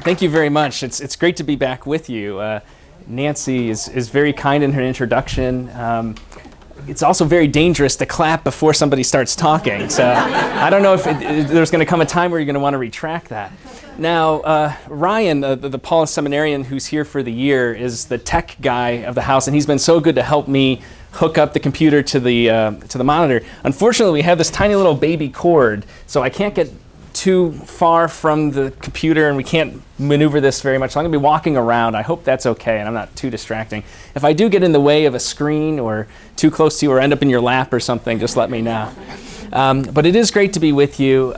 Thank you very much. It's great to be back with you. Nancy is very kind in her introduction. It's also very dangerous to clap before somebody starts talking. So I don't know if there's going to come a time where you're going to want to retract that. Now, Ryan, the Paulist seminarian who's here for the year, is the tech guy of the house, and he's been so good to help me hook up the computer to the monitor. Unfortunately, we have this tiny little baby cord, so I can't get too far from the computer, and we can't maneuver this very much. So I'm going to be walking around. I hope that's okay, and I'm not too distracting. If I do get in the way of a screen or too close to you or end up in your lap or something, just let me know. But it is great to be with you.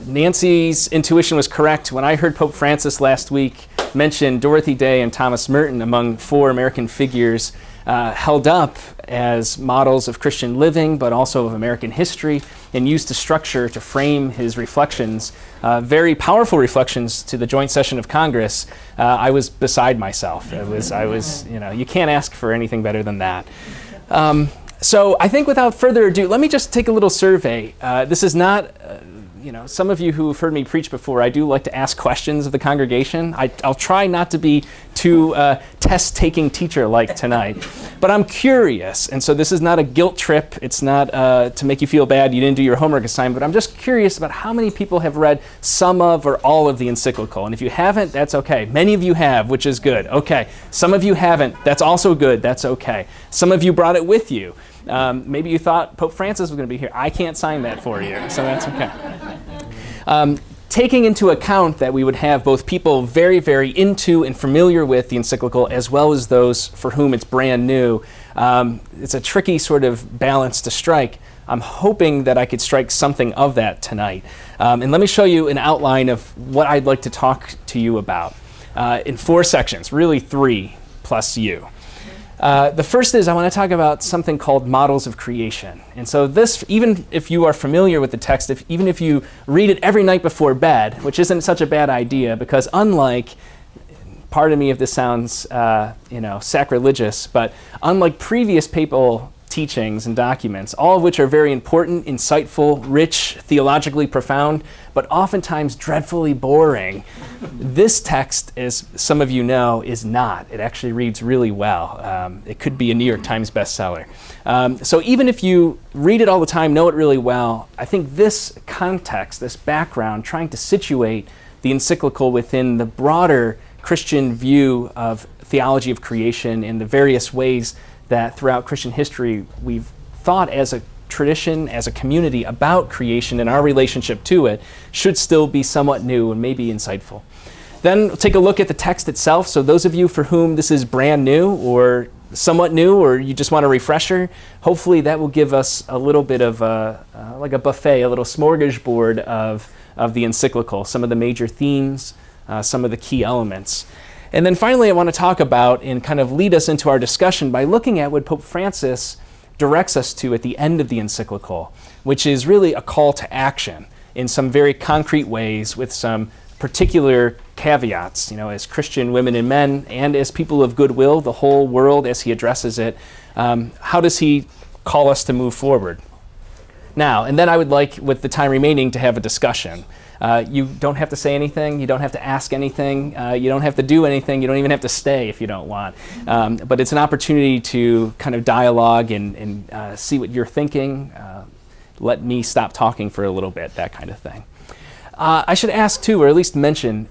Nancy's intuition was correct. When I heard Pope Francis last week mention Dorothy Day and Thomas Merton among 4 American figures held up as models of Christian living, but also of American history, and used the structure to frame his reflections, very powerful reflections to the joint session of Congress, I was beside myself. I was, you can't ask for anything better than that. So I think without further ado, let me just take a little survey. This is not, some of you who've heard me preach before, I do like to ask questions of the congregation. I'll try not to be too test-taking teacher-like tonight, but I'm curious, and so this is not a guilt trip. It's not to make you feel bad you didn't do your homework assignment, but I'm just curious about how many people have read some of or all of the Encyclical, and if you haven't, that's okay. Many of you have, which is good. Okay. Some of you haven't. That's also good. That's okay. Some of you brought it with you. Maybe you thought Pope Francis was going to be here. I can't sign that for you, so that's okay. Taking into account that we would have both people very, very into and familiar with the Encyclical, as well as those for whom it's brand new, it's a tricky sort of balance to strike. I'm hoping that I could strike something of that tonight. And let me show you an outline of what I'd like to talk to you about in 4 sections, really 3 plus you. The first is I want to talk about something called models of creation. And so this, even if you are familiar with the text, even if you read it every night before bed, which isn't such a bad idea, because unlike, pardon me if this sounds sacrilegious, but unlike previous papal teachings and documents, all of which are very important, insightful, rich, theologically profound, but oftentimes dreadfully boring, this text, as some of you know, is not. It actually reads really well. It could be a New York Times bestseller. So even if you read it all the time, know it really well, I think this context, this background, trying to situate the Encyclical within the broader Christian view of theology of creation in the various ways that throughout Christian history we've thought as a tradition, as a community about creation and our relationship to it, should still be somewhat new and maybe insightful. Then we'll take a look at the text itself. So those of you for whom this is brand new or somewhat new, or you just want a refresher, hopefully that will give us a little bit of like a buffet, a little smorgasbord of the Encyclical, some of the major themes, some of the key elements. And then finally, I want to talk about and kind of lead us into our discussion by looking at what Pope Francis directs us to at the end of the Encyclical, which is really a call to action in some very concrete ways with some particular caveats, as Christian women and men and as people of goodwill, the whole world as he addresses it. How does he call us to move forward? Now, and then I would like, with the time remaining, to have a discussion. You don't have to say anything. You don't have to ask anything. You don't have to do anything. You don't even have to stay if you don't want. But it's an opportunity to kind of dialogue and see what you're thinking. Let me stop talking for a little bit, that kind of thing. I should ask, too, or at least mention,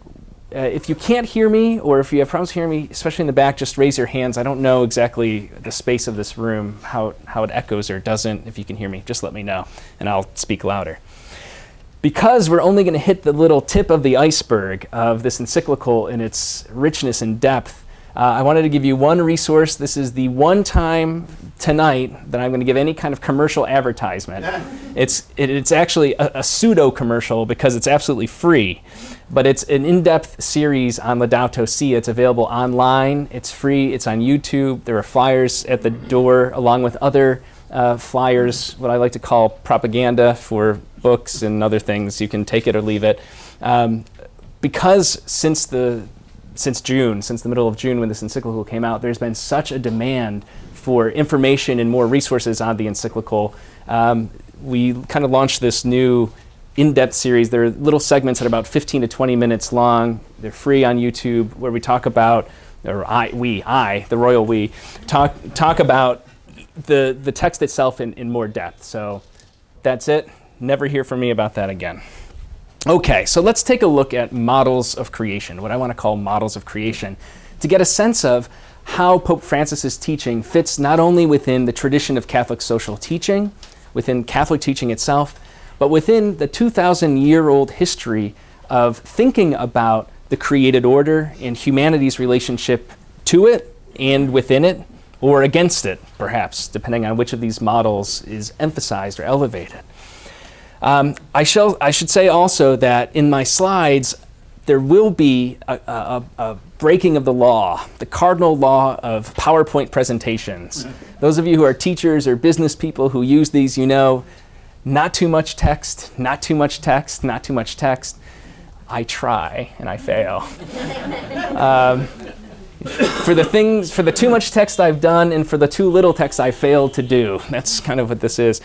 if you can't hear me or if you have problems hearing me, especially in the back, just raise your hands. I don't know exactly the space of this room, how it echoes or doesn't. If you can hear me, just let me know, and I'll speak louder. Because we're only going to hit the little tip of the iceberg of this Encyclical in its richness and depth, I wanted to give you one resource. This is the one time tonight that I'm going to give any kind of commercial advertisement. It's actually a pseudo-commercial because it's absolutely free, but it's an in-depth series on Laudato Si. It's available online. It's free. It's on YouTube. There are flyers at the door along with other flyers, what I like to call propaganda for books and other things. You can take it or leave it. Because since the middle of June when this Encyclical came out, there's been such a demand for information and more resources on the Encyclical. We kind of launched this new in-depth series. They're little segments that are about 15 to 20 minutes long. They're free on YouTube, where we talk about, or the royal we, talk about the text itself in more depth. So that's it. Never hear from me about that again. Okay, so let's take a look at models of creation, what I want to call models of creation, to get a sense of how Pope Francis's teaching fits not only within the tradition of Catholic social teaching, within Catholic teaching itself, but within the 2,000-year-old history of thinking about the created order and humanity's relationship to it and within it, or against it, perhaps, depending on which of these models is emphasized or elevated. I should say also that in my slides, there will be a breaking of the law, the cardinal law of PowerPoint presentations. Those of you who are teachers or business people who use these, you know, not too much text, not too much text, not too much text. I try and I fail. For the too much text I've done and for the too little text I failed to do. That's kind of what this is.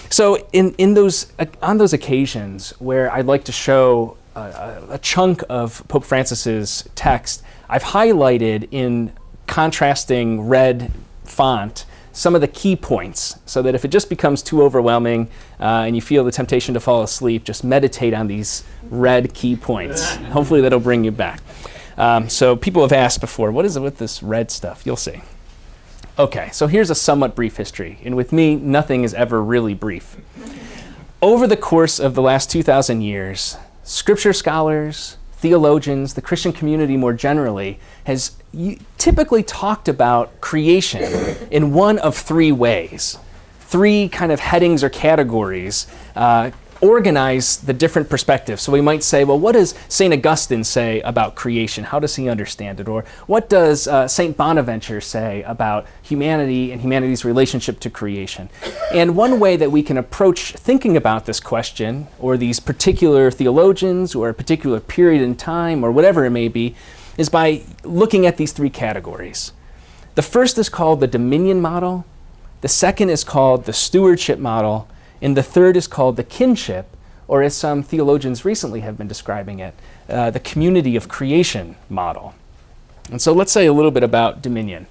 So on those occasions where I'd like to show a chunk of Pope Francis's text, I've highlighted in contrasting red font some of the key points, so that if it just becomes too overwhelming and you feel the temptation to fall asleep, just meditate on these red key points. Hopefully that'll bring you back. So people have asked before, what is it with this red stuff? You'll see. Okay, so here's a somewhat brief history, and with me, nothing is ever really brief. Over the course of the last 2,000 years, scripture scholars, theologians, the Christian community more generally, has typically talked about creation in one of three ways. Three kind of headings or categories organize the different perspectives. So we might say, well, what does St. Augustine say about creation? How does he understand it? Or what does St. Bonaventure say about humanity and humanity's relationship to creation? And one way that we can approach thinking about this question, or these particular theologians, or a particular period in time, or whatever it may be, is by looking at these three categories. The first is called the dominion model. The second is called the stewardship model. And the third is called the kinship, or as some theologians recently have been describing it, the community of creation model. And so let's say a little bit about dominion.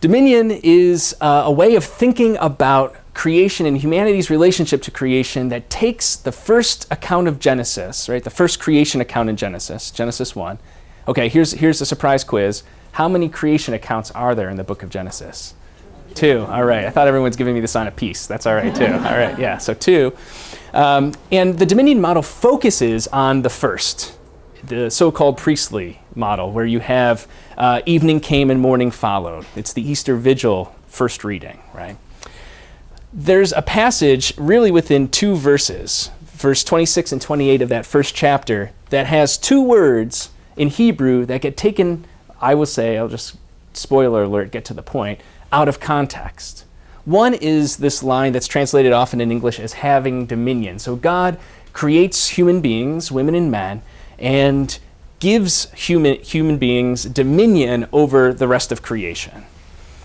Dominion is a way of thinking about creation and humanity's relationship to creation that takes the first account of Genesis, right? The first creation account in Genesis, Genesis 1. Okay, here's a surprise quiz. How many creation accounts are there in the book of Genesis? 2. All right. I thought everyone's giving me the sign of peace. That's all right, too. All right. Yeah. So 2. And the dominion model focuses on the first, the so-called priestly model, where you have evening came and morning followed. It's the Easter Vigil first reading, right? There's a passage really within 2 verses, verse 26 and 28 of that first chapter, that has 2 words in Hebrew that get taken, I will say, I'll just, spoiler alert, get to the point, out of context. One is this line that's translated often in English as having dominion. So God creates human beings, women and men, and gives human beings dominion over the rest of creation.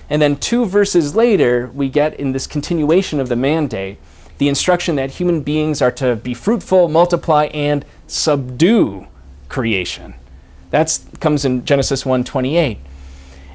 And then 2 verses later, we get in this continuation of the mandate, the instruction that human beings are to be fruitful, multiply, and subdue creation. That comes in Genesis 1:28.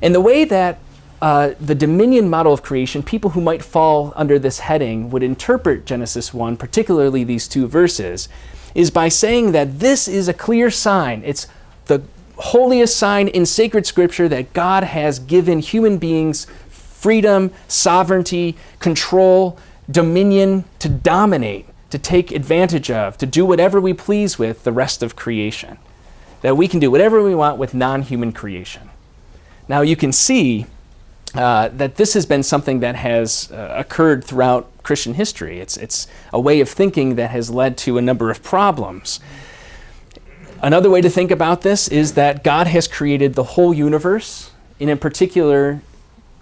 And the way that the dominion model of creation, people who might fall under this heading would interpret Genesis 1, particularly these 2 verses, is by saying that this is a clear sign. It's the holiest sign in sacred scripture that God has given human beings freedom, sovereignty, control, dominion to dominate, to take advantage of, to do whatever we please with the rest of creation. That we can do whatever we want with non-human creation. Now you can see that this has been something that has occurred throughout Christian history. It's a way of thinking that has led to a number of problems. Another way to think about this is that God has created the whole universe, and in particular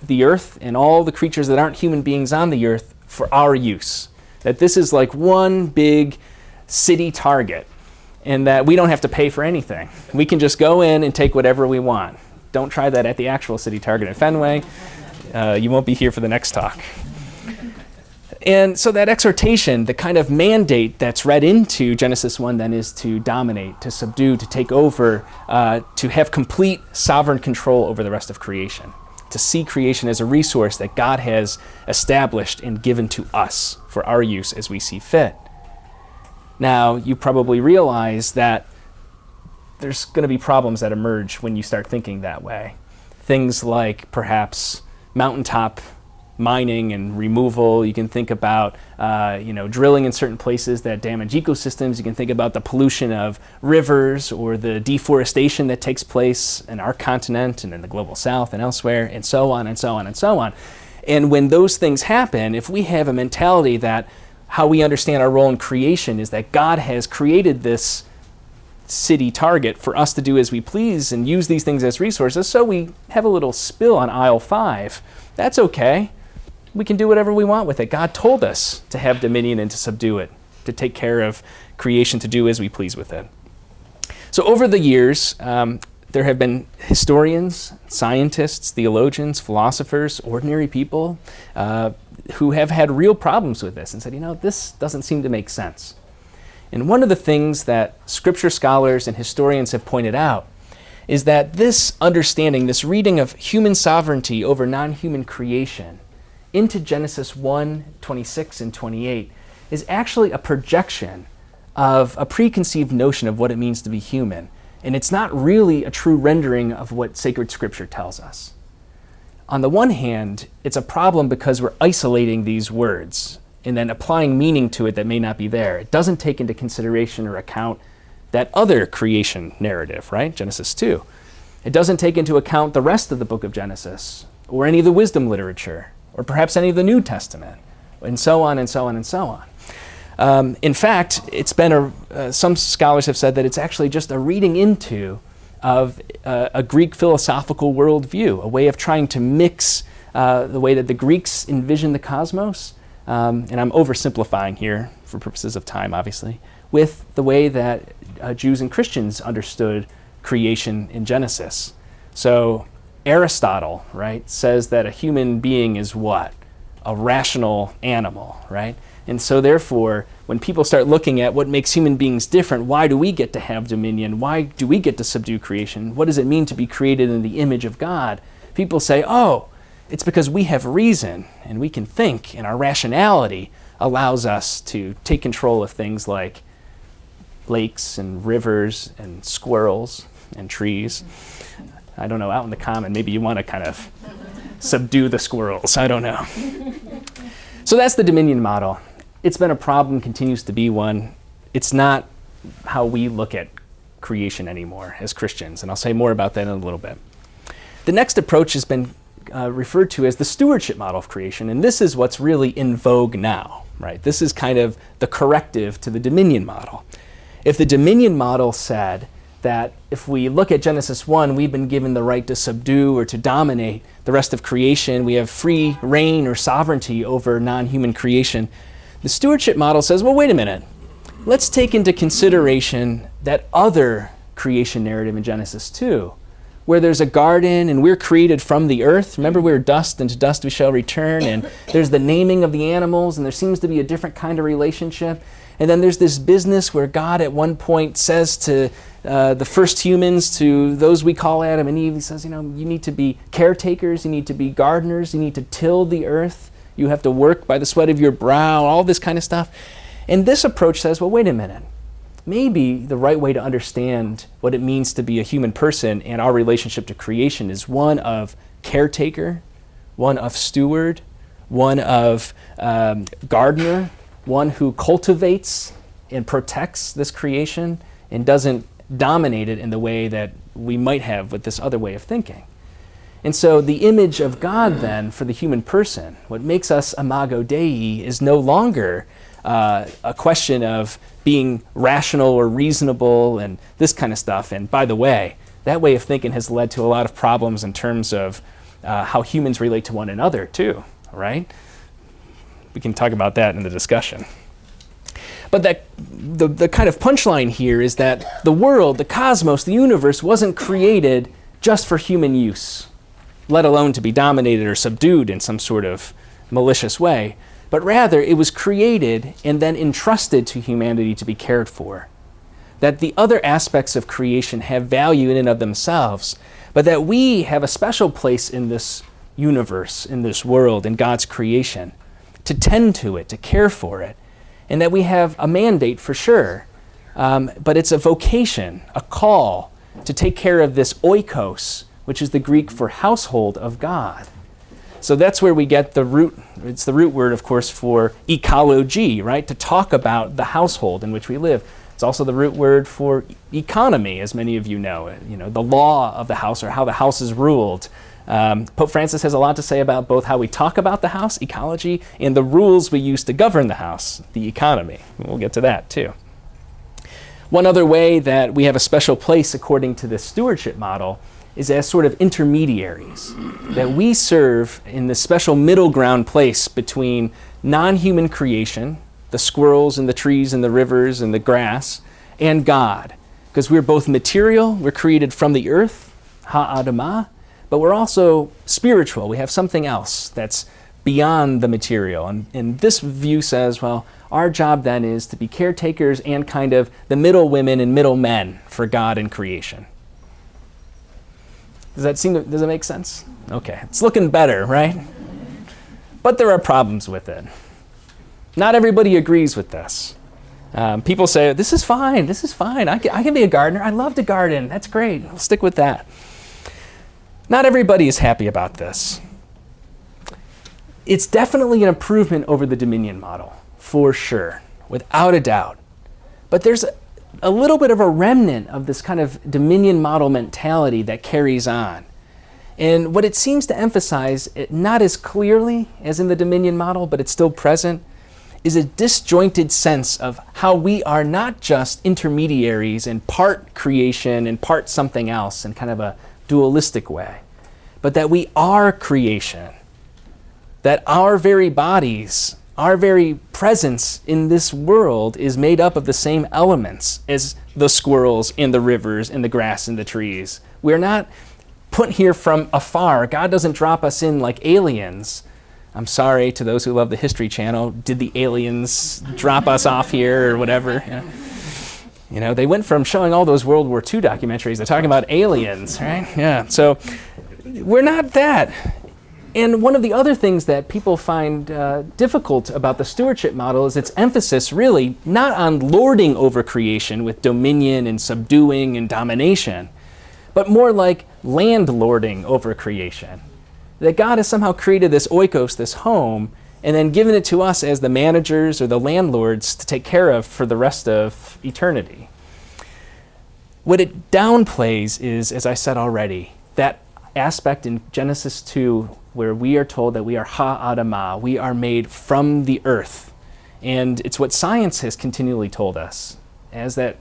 the earth and all the creatures that aren't human beings on the earth, for our use. That this is like one big city target, and that we don't have to pay for anything. We can just go in and take whatever we want. Don't try that at the actual city target in Fenway. You won't be here for the next talk. And so that exhortation, the kind of mandate that's read into Genesis 1 then is to dominate, to subdue, to take over, to have complete sovereign control over the rest of creation, to see creation as a resource that God has established and given to us for our use as we see fit. Now, you probably realize that there's going to be problems that emerge when you start thinking that way. Things like perhaps mountaintop mining and removal. You can think about drilling in certain places that damage ecosystems. You can think about the pollution of rivers or the deforestation that takes place in our continent and in the global south and elsewhere, and so on and so on and so on. And when those things happen, if we have a mentality that how we understand our role in creation is that God has created this city target for us to do as we please and use these things as resources, so we have a little spill on aisle 5. That's okay. We can do whatever we want with it. God told us to have dominion and to subdue it, to take care of creation, to do as we please with it. So over the years, there have been historians, scientists, theologians, philosophers, ordinary people who have had real problems with this and said, this doesn't seem to make sense. And one of the things that scripture scholars and historians have pointed out is that this understanding, this reading of human sovereignty over non-human creation into Genesis 1, 26 and 28 is actually a projection of a preconceived notion of what it means to be human. And it's not really a true rendering of what sacred scripture tells us. On the one hand, it's a problem because we're isolating these words and then applying meaning to it that may not be there. It doesn't take into consideration or account that other creation narrative, right? Genesis 2. It doesn't take into account the rest of the book of Genesis or any of the wisdom literature or perhaps any of the New Testament, and so on and so on and so on. In fact, it's been some scholars have said that it's actually just a reading into of a Greek philosophical worldview, a way of trying to mix the way that the Greeks envisioned the cosmos, and I'm oversimplifying here for purposes of time, obviously, with the way that Jews and Christians understood creation in Genesis. So Aristotle, right, says that a human being is what? A rational animal, right? And so therefore, when people start looking at what makes human beings different, why do we get to have dominion? Why do we get to subdue creation? What does it mean to be created in the image of God? People say, oh, it's because we have reason and we can think, and our rationality allows us to take control of things like lakes and rivers and squirrels and trees. I don't know, out in the common, maybe you want to kind of subdue the squirrels. I don't know. So that's the dominion model. It's been a problem, continues to be one. It's not how we look at creation anymore as Christians, and I'll say more about that in a little bit. The next approach has been referred to as the stewardship model of creation, and this is what's really in vogue now, right? This is kind of the corrective to the dominion model. If the dominion model said that if we look at Genesis 1, we've been given the right to subdue or to dominate the rest of creation, we have free reign or sovereignty over non-human creation, the stewardship model says, well, wait a minute. Let's take into consideration that other creation narrative in Genesis 2, where there's a garden and we're created from the earth. Remember, we're dust and to dust we shall return, and there's the naming of the animals, and there seems to be a different kind of relationship. And then there's this business where God at one point says to the first humans, to those we call Adam and Eve, he says, you need to be caretakers, you need to be gardeners, you need to till the earth, you have to work by the sweat of your brow, all this kind of stuff. And this approach says, well, wait a minute. Maybe the right way to understand what it means to be a human person and our relationship to creation is one of caretaker, one of steward, one of gardener, one who cultivates and protects this creation and doesn't dominate it in the way that we might have with this other way of thinking. And so the image of God then for the human person, what makes us imago Dei, is no longer a question of being rational or reasonable and this kind of stuff. And by the way, that way of thinking has led to a lot of problems in terms of how humans relate to one another too, right? We can talk about that in the discussion. But the kind of punchline here is that the world, the cosmos, the universe wasn't created just for human use, let alone to be dominated or subdued in some sort of malicious way. but rather it was created and then entrusted to humanity to be cared for. That the other aspects of creation have value in and of themselves, but that we have a special place in this universe, in this world, in God's creation, to tend to it, to care for it, and that we have a mandate for sure, but it's a vocation, a call to take care of this oikos, which is the Greek for household of God. So that's where we get the root, it's the root word, of course, for ecology, right? To talk about the household in which we live. It's also the root word for economy, as many of you know, the law of the house or how the house is ruled. Pope Francis has a lot to say about both how we talk about the house, ecology, and the rules we use to govern the house, the economy. We'll get to that too. One other way that we have a special place according to the stewardship model is as sort of intermediaries, that we serve in this special middle ground place between non-human creation, the squirrels and the trees and the rivers and the grass, and God. Because we're both material, we're created from the earth, ha'adamah, but we're also spiritual. We have something else that's beyond the material. And this view says, well, our job then is to be caretakers and kind of the middle women and middle men for God and creation. Does it make sense? Okay, it's looking better, right? But there are problems with it. Not everybody agrees with this. People say, this is fine. I can be a gardener. I love to garden. That's great. I'll stick with that. Not everybody is happy about this. It's definitely an improvement over the dominion model, for sure, without a doubt. But there's a little bit of a remnant of this kind of dominion model mentality that carries on. And what it seems to emphasize, not as clearly as in the dominion model, but it's still present, is a disjointed sense of how we are not just intermediaries in part creation and part something else in kind of a dualistic way, but that we are creation, that our very bodies, our very presence in this world is made up of the same elements as the squirrels and the rivers and the grass and the trees. We're not put here from afar. God doesn't drop us in like aliens. I'm sorry to those who love the History Channel. Did the aliens drop us off here or whatever? Yeah. They went from showing all those World War II documentaries to talking about aliens, right? Yeah, so we're not that. And one of the other things that people find difficult about the stewardship model is its emphasis really not on lording over creation with dominion and subduing and domination, but more like landlording over creation. That God has somehow created this oikos, this home, and then given it to us as the managers or the landlords to take care of for the rest of eternity. What it downplays is, as I said already, that aspect in Genesis 2 where we are told that we are ha'adamah, we are made from the earth. And it's what science has continually told us. As that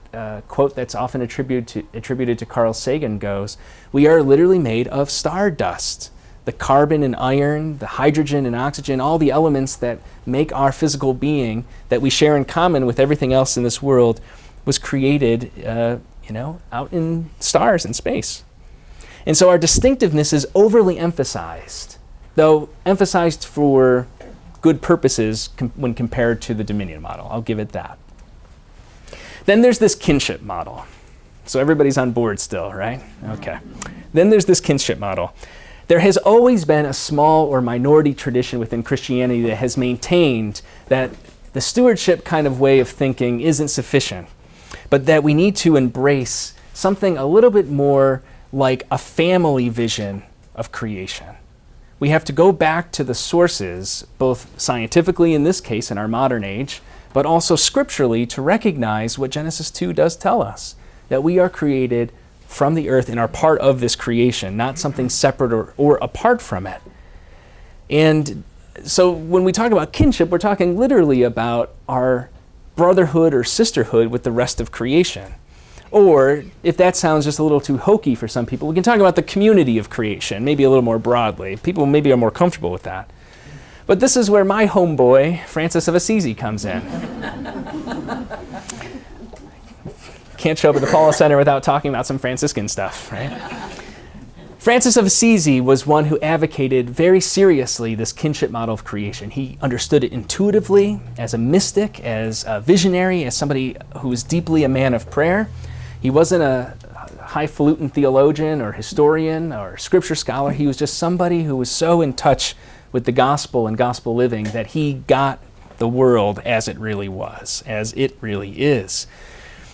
quote that's often attributed to Carl Sagan goes, we are literally made of stardust. The carbon and iron, the hydrogen and oxygen, all the elements that make our physical being that we share in common with everything else in this world was created, out in stars and space. And so our distinctiveness is overly emphasized, though emphasized for good purposes when compared to the dominion model. I'll give it that. Then there's this kinship model. So everybody's on board still, right? Okay. Then there's this kinship model. There has always been a small or minority tradition within Christianity that has maintained that the stewardship kind of way of thinking isn't sufficient, but that we need to embrace something a little bit more like a family vision of creation. We have to go back to the sources, both scientifically in this case in our modern age, but also scripturally to recognize what Genesis 2 does tell us, that we are created from the earth and are part of this creation, not something separate or apart from it. And so when we talk about kinship, we're talking literally about our brotherhood or sisterhood with the rest of creation. Or if that sounds just a little too hokey for some people, we can talk about the community of creation, maybe a little more broadly. People maybe are more comfortable with that. But this is where my homeboy, Francis of Assisi, comes in. Can't show up at the Paulist Center without talking about some Franciscan stuff, right? Francis of Assisi was one who advocated very seriously this kinship model of creation. He understood it intuitively, as a mystic, as a visionary, as somebody who was deeply a man of prayer. He wasn't a highfalutin theologian or historian or scripture scholar. He was just somebody who was so in touch with the gospel and gospel living that he got the world as it really was, as it really is.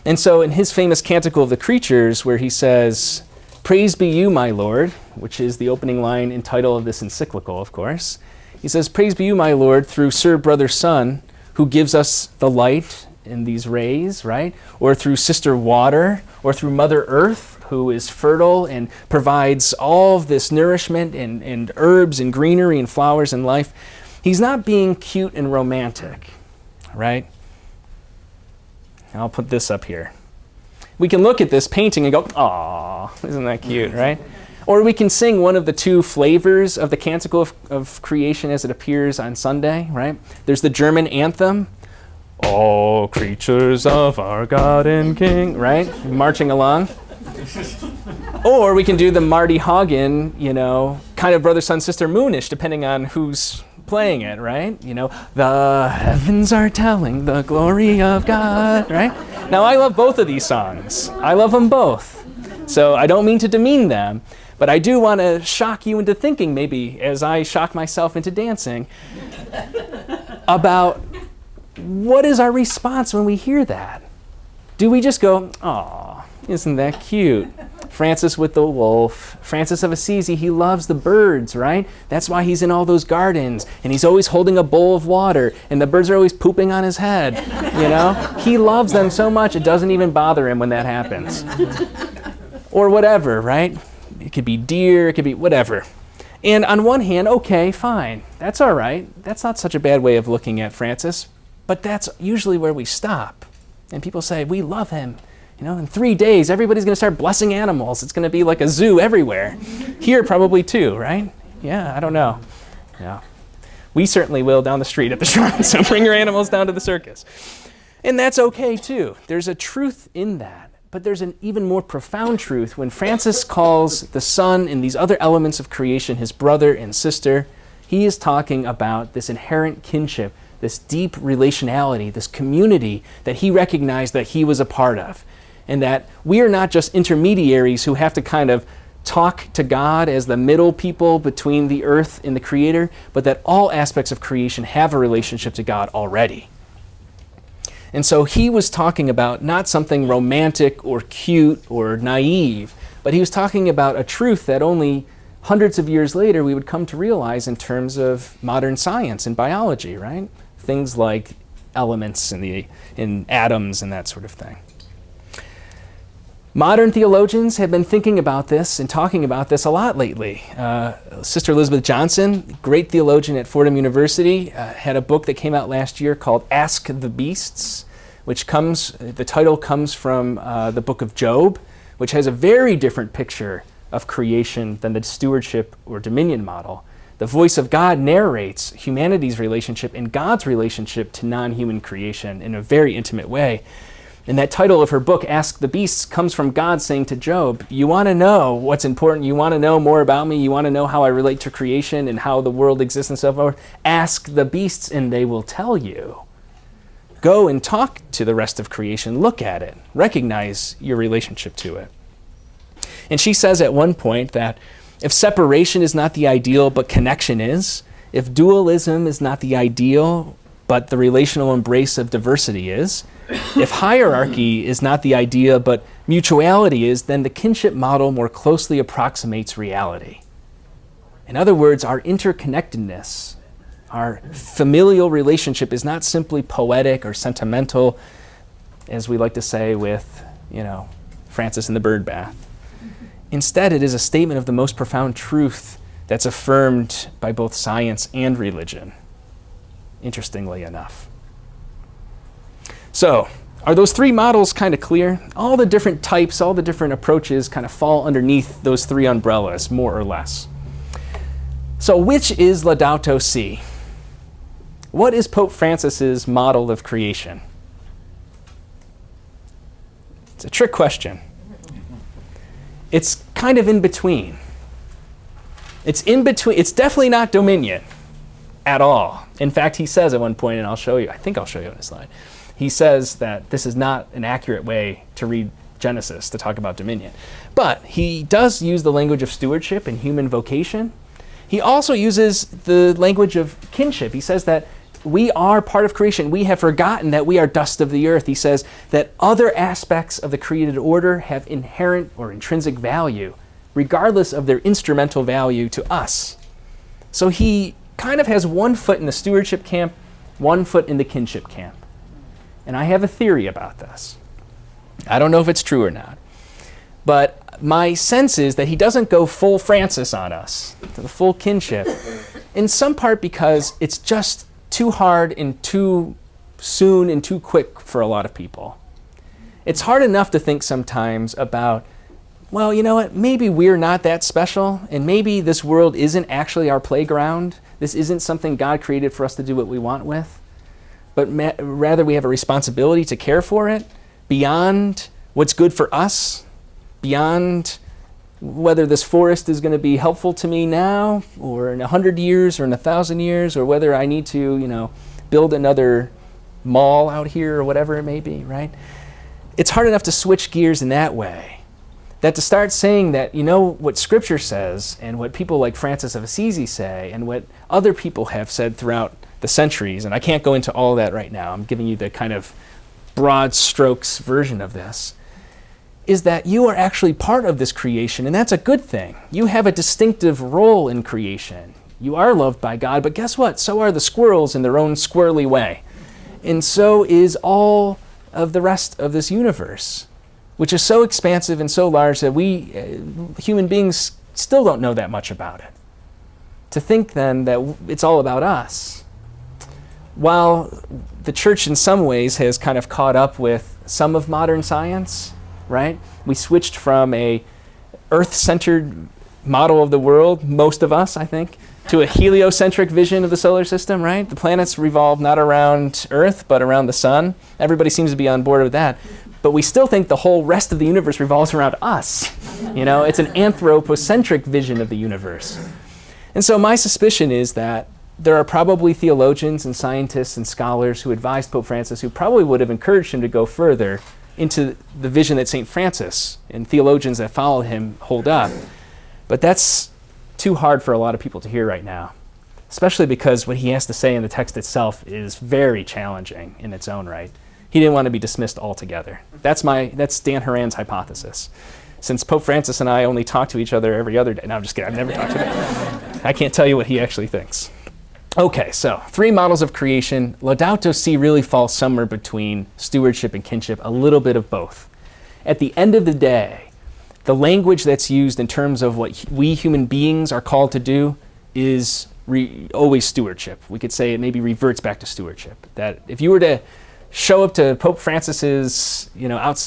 And so in his famous Canticle of the Creatures, where he says, "Praise be you, my Lord," which is the opening line and title of this encyclical, of course. He says, "Praise be you, my Lord, through Sir Brother Sun, who gives us the light in these rays," right? Or through Sister Water, or through Mother Earth, who is fertile and provides all of this nourishment and herbs and greenery and flowers and life. He's not being cute and romantic, right? I'll put this up here. We can look at this painting and go, "Aw, isn't that cute," right? Or we can sing one of the two flavors of the Canticle of Creation as it appears on Sunday, right? There's the German anthem, "All creatures of our God and King," right? Marching along. Or we can do the Marty Haugen, kind of brother, sun, sister, moonish, depending on who's playing it, right? "The heavens are telling the glory of God," right? Now, I love both of these songs. I love them both. So I don't mean to demean them, but I do want to shock you into thinking, maybe, as I shock myself into dancing, about what is our response when we hear that? Do we just go, "Aw, isn't that cute? Francis with the wolf." Francis of Assisi, he loves the birds, right? That's why he's in all those gardens, and he's always holding a bowl of water, and the birds are always pooping on his head, He loves them so much, it doesn't even bother him when that happens. Or whatever, right? It could be deer, it could be whatever. And on one hand, okay, fine. That's all right. That's not such a bad way of looking at Francis, but that's usually where we stop. And people say, "We love him. In 3 days, everybody's going to start blessing animals. It's going to be like a zoo everywhere." Here, probably too, right? Yeah, I don't know. Yeah. We certainly will down the street at the shrine, so bring your animals down to the circus. And that's okay too. There's a truth in that. But there's an even more profound truth when Francis calls the sun and these other elements of creation his brother and sister. He is talking about this inherent kinship, this deep relationality, this community that he recognized that he was a part of. And that we are not just intermediaries who have to kind of talk to God as the middle people between the earth and the Creator, but that all aspects of creation have a relationship to God already. And so he was talking about not something romantic or cute or naive, but he was talking about a truth that only hundreds of years later we would come to realize in terms of modern science and biology, right? Things like elements in atoms and that sort of thing. Modern theologians have been thinking about this and talking about this a lot lately. Sister Elizabeth Johnson, great theologian at Fordham University, had a book that came out last year called Ask the Beasts, the title comes from the book of Job, which has a very different picture of creation than the stewardship or dominion model. The voice of God narrates humanity's relationship and God's relationship to non-human creation in a very intimate way. And that title of her book, Ask the Beasts, comes from God saying to Job, "You want to know what's important, you want to know more about me, you want to know how I relate to creation and how the world exists and so forth, ask the beasts and they will tell you. Go and talk to the rest of creation, look at it, recognize your relationship to it." And she says at one point that if separation is not the ideal but connection is, if dualism is not the ideal but the relational embrace of diversity is, if hierarchy is not the idea but mutuality is, then the kinship model more closely approximates reality. In other words, our interconnectedness, our familial relationship is not simply poetic or sentimental, as we like to say with, Francis and the bird bath. Instead, it is a statement of the most profound truth that's affirmed by both science and religion, interestingly enough. So, are those three models kind of clear? All the different types, all the different approaches kind of fall underneath those three umbrellas, more or less. So, which is Laudato Si? What is Pope Francis's model of creation? It's a trick question. It's kind of in between. It's in between. It's definitely not dominion at all. In fact, he says at one point, and I'll show you, I think I'll show you on the slide, he says that this is not an accurate way to read Genesis to talk about dominion. But he does use the language of stewardship and human vocation. He also uses the language of kinship. He says that we are part of creation. We have forgotten that we are dust of the earth. He says that other aspects of the created order have inherent or intrinsic value, regardless of their instrumental value to us. So he kind of has one foot in the stewardship camp, one foot in the kinship camp. And I have a theory about this. I don't know if it's true or not. But my sense is that he doesn't go full Francis on us, to the full kinship, in some part because it's just too hard and too soon and too quick for a lot of people. It's hard enough to think sometimes about, well, you know what, maybe we're not that special, and maybe this world isn't actually our playground. This isn't something God created for us to do what we want with, but rather we have a responsibility to care for it beyond what's good for us, beyond whether this forest is going to be helpful to me now or in 100 years or in 1,000 years, or whether I need to, build another mall out here or whatever it may be, right? It's hard enough to switch gears in that way. That to start saying that, what Scripture says and what people like Francis of Assisi say and what other people have said throughout the centuries, and I can't go into all that right now, I'm giving you the kind of broad strokes version of this, is that you are actually part of this creation, and that's a good thing. You have a distinctive role in creation. You are loved by God, but guess what? So are the squirrels in their own squirrely way. And so is all of the rest of this universe, which is so expansive and so large that we, human beings, still don't know that much about it. To think then that it's all about us, while the church in some ways has kind of caught up with some of modern science, right? We switched from a Earth-centered model of the world, most of us, I think, to a heliocentric vision of the solar system, right? The planets revolve not around Earth, but around the sun. Everybody seems to be on board with that. But we still think the whole rest of the universe revolves around us. It's an anthropocentric vision of the universe. And so my suspicion is that there are probably theologians and scientists and scholars who advised Pope Francis who probably would have encouraged him to go further into the vision that St. Francis and theologians that follow him hold up. But that's too hard for a lot of people to hear right now, especially because what he has to say in the text itself is very challenging in its own right. He didn't want to be dismissed altogether. That's Dan Horan's hypothesis. Since Pope Francis and I only talk to each other every other day. No, I'm just kidding. I've never talked to him. I can't tell you what he actually thinks. Okay, so 3 models of creation. Laudato Si really falls somewhere between stewardship and kinship, a little bit of both. At the end of the day, the language that's used in terms of what we human beings are called to do is always stewardship. We could say it maybe reverts back to stewardship. That if you were to show up to Pope Francis's,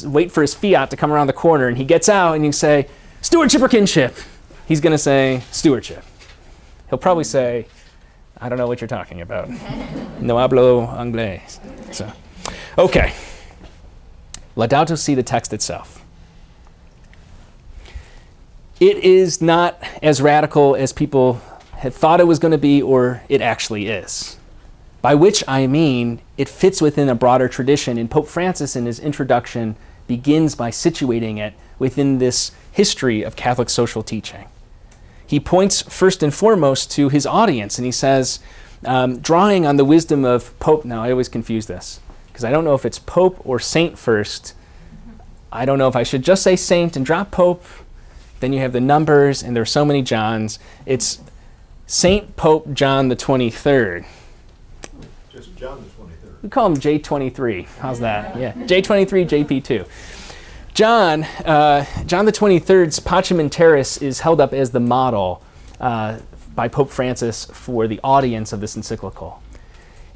wait for his fiat to come around the corner, and he gets out and you say, stewardship or kinship? He's going to say stewardship. He'll probably say, I don't know what you're talking about. No hablo inglés. So, okay. Laudato Si, the text itself. It is not as radical as people had thought it was going to be, or it actually is. By which I mean, it fits within a broader tradition, and Pope Francis in his introduction begins by situating it within this history of Catholic social teaching. He points first and foremost to his audience, and he says, drawing on the wisdom of Pope, now I always confuse this, because I don't know if it's Pope or Saint first. I don't know if I should just say Saint and drop Pope. Then you have the numbers, and there are so many Johns. It's Saint Pope John the 23rd. Just John the 23rd. We call him J23. How's that? Yeah, J23, JP2. John the 23rd's Pacem in Terris is held up as the model by Pope Francis for the audience of this encyclical.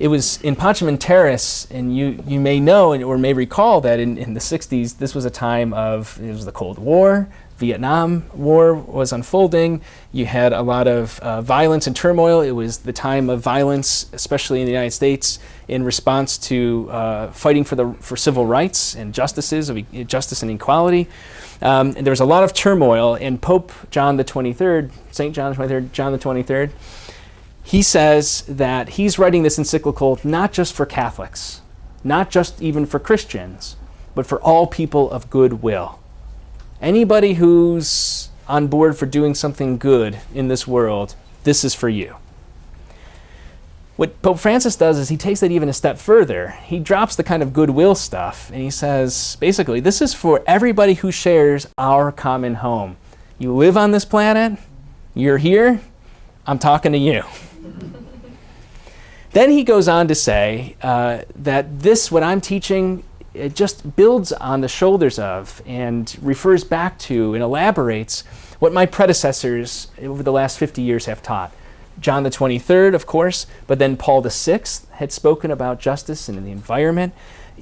It was in Pacem in Terris, and you may know or may recall that in the 60s, this was a time of, it was the Cold War, Vietnam War was unfolding. You had a lot of violence and turmoil. It was the time of violence, especially in the United States, in response to fighting for civil rights and justice and equality. And there was a lot of turmoil, and Pope John the 23rd, St. John the 23rd, John the 23rd, he says that he's writing this encyclical not just for Catholics, not just even for Christians, but for all people of goodwill. Anybody who's on board for doing something good in this world, this is for you. What Pope Francis does is he takes that even a step further. He drops the kind of goodwill stuff, and he says, basically, this is for everybody who shares our common home. You live on this planet, you're here, I'm talking to you. Then he goes on to say that this, what I'm teaching, it just builds on the shoulders of and refers back to and elaborates what my predecessors over the last 50 years have taught. John the 23rd, of course, but then Paul VI had spoken about justice and the environment,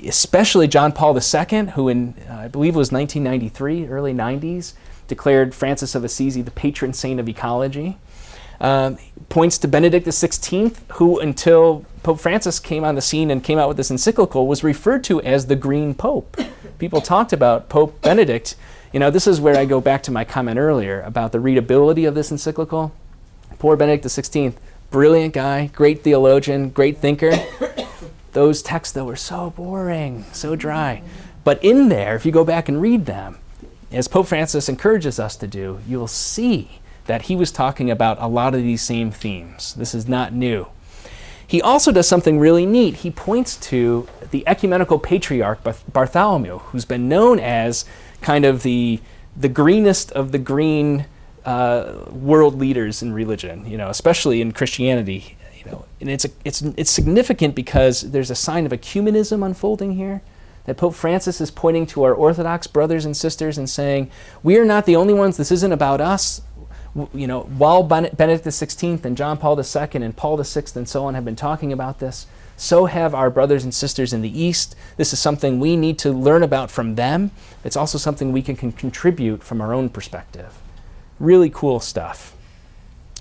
especially John Paul II, who in, I believe it was 1993, early 90s, declared Francis of Assisi the patron saint of ecology. Points to Benedict XVI, who until Pope Francis came on the scene and came out with this encyclical was referred to as the Green Pope. People talked about Pope Benedict. You know, this is where I go back to my comment earlier about the readability of this encyclical. Poor Benedict XVI, brilliant guy, great theologian, great thinker. Those texts, though, were so boring, so dry. But in there, if you go back and read them, as Pope Francis encourages us to do, you will see that he was talking about a lot of these same themes. This is not new. He also does something really neat. He points to the ecumenical patriarch Bartholomew, who's been known as kind of the greenest of the green world leaders in religion, you know, especially in Christianity. You know, and it's significant because there's a sign of ecumenism unfolding here. That Pope Francis is pointing to our Orthodox brothers and sisters and saying, we are not the only ones. This isn't about us. You know, while Benedict XVI and John Paul II and Paul VI and so on have been talking about this, so have our brothers and sisters in the East. This is something we need to learn about from them. It's also something we can contribute from our own perspective. Really cool stuff.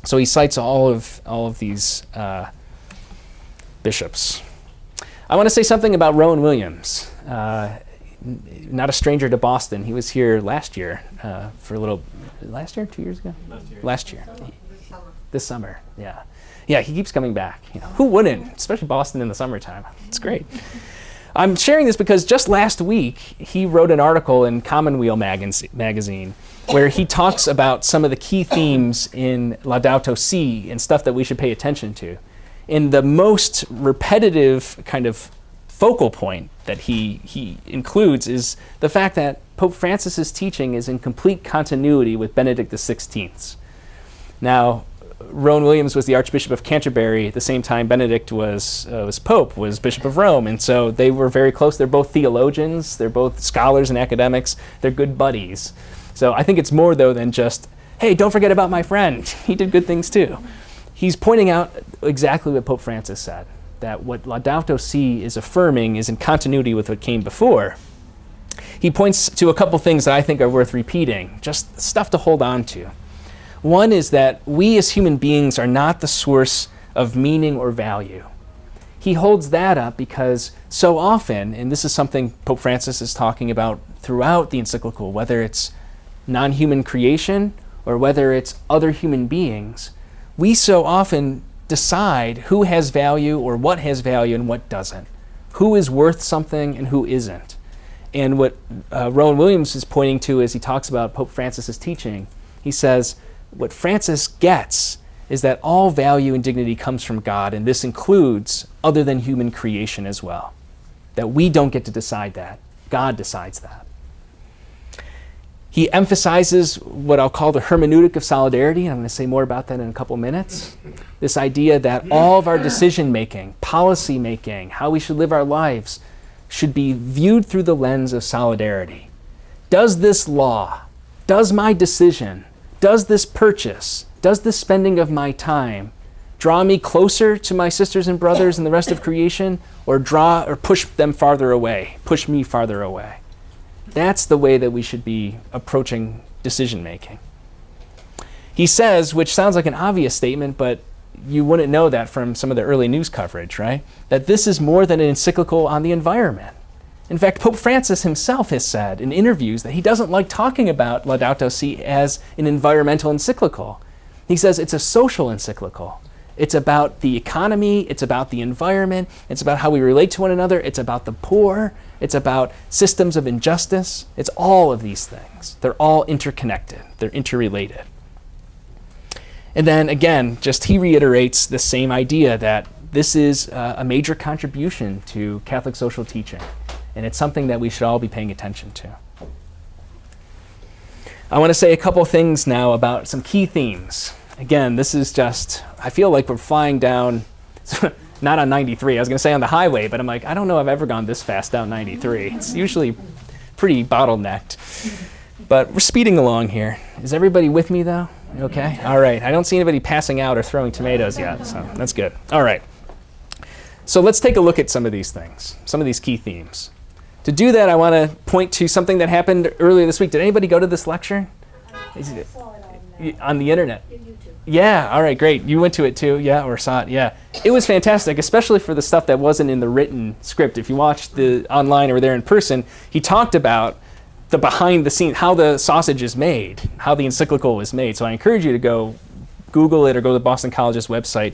So he cites all of these bishops. I want to say something about Rowan Williams. Not a stranger to Boston. He was here last year for a little. Last year? 2 years ago? Last year. This summer. Yeah. Yeah, he keeps coming back. You know, who wouldn't? Especially Boston in the summertime. It's great. I'm sharing this because just last week he wrote an article in Commonweal magazine where he talks about some of the key themes in Laudato Si and stuff that we should pay attention to. And the most repetitive kind of focal point that he includes is the fact that Pope Francis's teaching is in complete continuity with Benedict XVI's. Now, Rowan Williams was the Archbishop of Canterbury at the same time Benedict was Pope, was Bishop of Rome, and so they were very close. They're both theologians, they're both scholars and academics, they're good buddies. So I think it's more, though, than just, hey, don't forget about my friend. He did good things too. He's pointing out exactly what Pope Francis said, that what Laudato Si is affirming is in continuity with what came before. He points to a couple things that I think are worth repeating, just stuff to hold on to. One is that we as human beings are not the source of meaning or value. He holds that up because so often, and this is something Pope Francis is talking about throughout the encyclical, whether it's non-human creation or whether it's other human beings, we so often decide who has value or what has value and what doesn't, who is worth something and who isn't. And what Rowan Williams is pointing to as he talks about Pope Francis's teaching, he says, what Francis gets is that all value and dignity comes from God, and this includes other than human creation as well. That we don't get to decide that. God decides that. He emphasizes what I'll call the Hermeneutic of Solidarity, and I'm going to say more about that in a couple minutes. This idea that all of our decision-making, policy-making, how we should live our lives, should be viewed through the lens of solidarity. Does this law, does my decision, does this purchase, does this spending of my time draw me closer to my sisters and brothers and the rest of creation, or push them farther away, push me farther away? That's the way that we should be approaching decision-making. He says, which sounds like an obvious statement, but you wouldn't know that from some of the early news coverage, right? That this is more than an encyclical on the environment. In fact, Pope Francis himself has said in interviews that he doesn't like talking about Laudato Si as an environmental encyclical. He says it's a social encyclical. It's about the economy, it's about the environment, it's about how we relate to one another, it's about the poor, it's about systems of injustice. It's all of these things. They're all interconnected, they're interrelated. And then again, just he reiterates the same idea that this is a major contribution to Catholic social teaching, and it's something that we should all be paying attention to. I want to say a couple things now about some key themes. Again, this is just, I feel like we're flying down, not on 93, I was going to say on the highway, but I'm like, I don't know if I've ever gone this fast down 93. It's usually pretty bottlenecked. But we're speeding along here. Is everybody with me though? Okay, all right. I don't see anybody passing out or throwing tomatoes yet, so that's good. All right. So let's take a look at some of these things, some of these key themes. To do that, I want to point to something that happened earlier this week. Did anybody go to this lecture? I saw it On the internet? YouTube. Yeah, all right, great. You went to it too, yeah, or saw it, yeah. It was fantastic, especially for the stuff that wasn't in the written script. If you watched the online or there in person, he talked about the behind the scenes, how the sausage is made, how the encyclical was made. So I encourage you to go Google it or go to Boston College's website